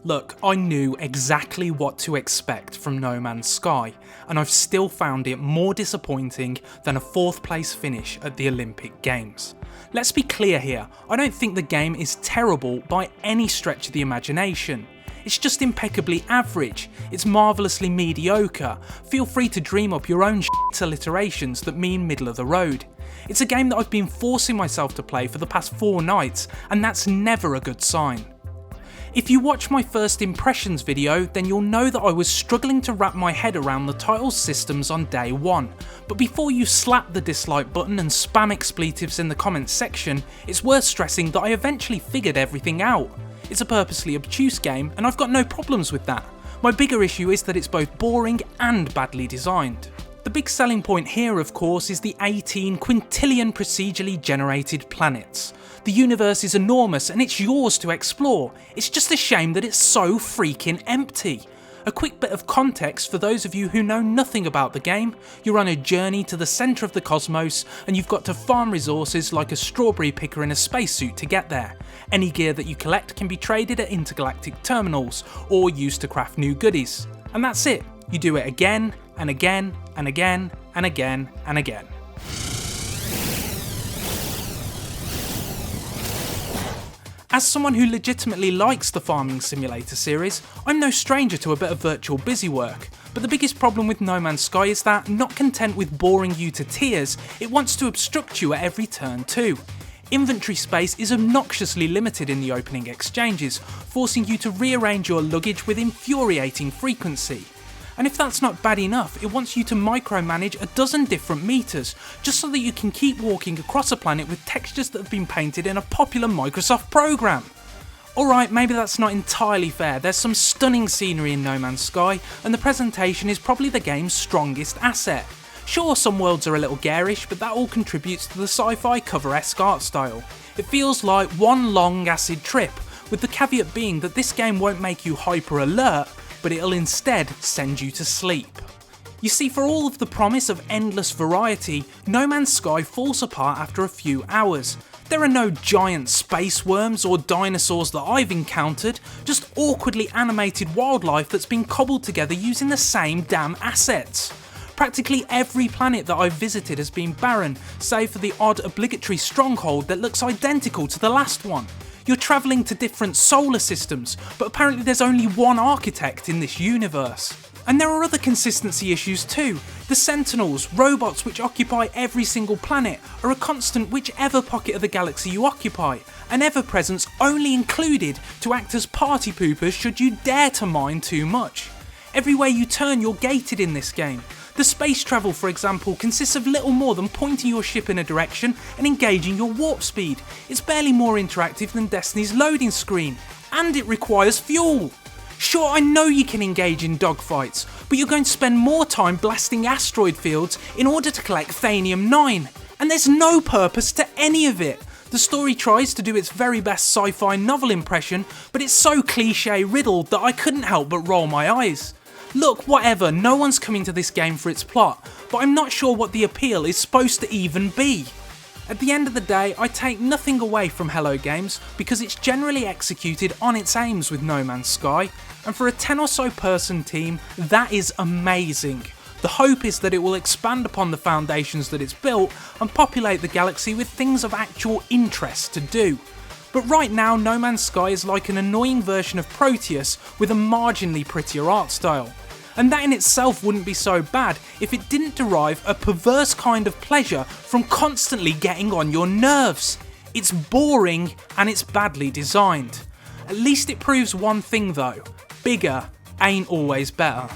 Look, I knew exactly what to expect from No Man's Sky, and I've still found it more disappointing than a 4th place finish at the Olympic Games. Let's be clear here, I don't think the game is terrible by any stretch of the imagination. It's just impeccably average, it's marvellously mediocre, feel free to dream up your own shit alliterations that mean middle of the road. It's a game that I've been forcing myself to play for the past 4 nights, and that's never a good sign. If you watch my first impressions video, then you'll know that I was struggling to wrap my head around the title's systems on day 1, but before you slap the dislike button and spam expletives in the comments section, it's worth stressing that I eventually figured everything out. It's a purposely obtuse game, and I've got no problems with that. My bigger issue is that it's both boring and badly designed. The big selling point here, of course, is the 18 quintillion procedurally generated planets. The universe is enormous and it's yours to explore. It's just a shame that it's so freaking empty. A quick bit of context for those of you who know nothing about the game: you're on a journey to the centre of the cosmos and you've got to farm resources like a strawberry picker in a spacesuit to get there. Any gear that you collect can be traded at intergalactic terminals or used to craft new goodies. And that's it. You do it again and again and again and again and again. As someone who legitimately likes the Farming Simulator series, I'm no stranger to a bit of virtual busywork, but the biggest problem with No Man's Sky is that, not content with boring you to tears, it wants to obstruct you at every turn too. Inventory space is obnoxiously limited in the opening exchanges, forcing you to rearrange your luggage with infuriating frequency. And if that's not bad enough, it wants you to micromanage a dozen different meters, just so that you can keep walking across a planet with textures that have been painted in a popular Microsoft program. Alright, maybe that's not entirely fair. There's some stunning scenery in No Man's Sky, and the presentation is probably the game's strongest asset. Sure, some worlds are a little garish, but that all contributes to the sci-fi cover-esque art style. It feels like one long acid trip, with the caveat being that this game won't make you hyper alert, but it'll instead send you to sleep. You see, for all of the promise of endless variety, No Man's Sky falls apart after a few hours. There are no giant space worms or dinosaurs that I've encountered, just awkwardly animated wildlife that's been cobbled together using the same damn assets. Practically every planet that I've visited has been barren, save for the odd obligatory stronghold that looks identical to the last one. You're travelling to different solar systems, but apparently there's only one architect in this universe. And there are other consistency issues too. The Sentinels, robots which occupy every single planet, are a constant whichever pocket of the galaxy you occupy, an ever-presence only included to act as party poopers should you dare to mine too much. Everywhere you turn, you're gated in this game. The space travel, for example, consists of little more than pointing your ship in a direction and engaging your warp speed. It's barely more interactive than Destiny's loading screen. And it requires fuel. Sure, I know you can engage in dogfights, but you're going to spend more time blasting asteroid fields in order to collect Thanium-9. And there's no purpose to any of it. The story tries to do its very best sci-fi novel impression, but it's so cliché-riddled that I couldn't help but roll my eyes. Look, whatever, no one's coming to this game for its plot, but I'm not sure what the appeal is supposed to even be. At the end of the day, I take nothing away from Hello Games because it's generally executed on its aims with No Man's Sky, and for a 10 or so person team, that is amazing. The hope is that it will expand upon the foundations that it's built and populate the galaxy with things of actual interest to do. But right now, No Man's Sky is like an annoying version of Proteus with a marginally prettier art style. And that in itself wouldn't be so bad if it didn't derive a perverse kind of pleasure from constantly getting on your nerves. It's boring and it's badly designed. At least it proves one thing though: bigger ain't always better.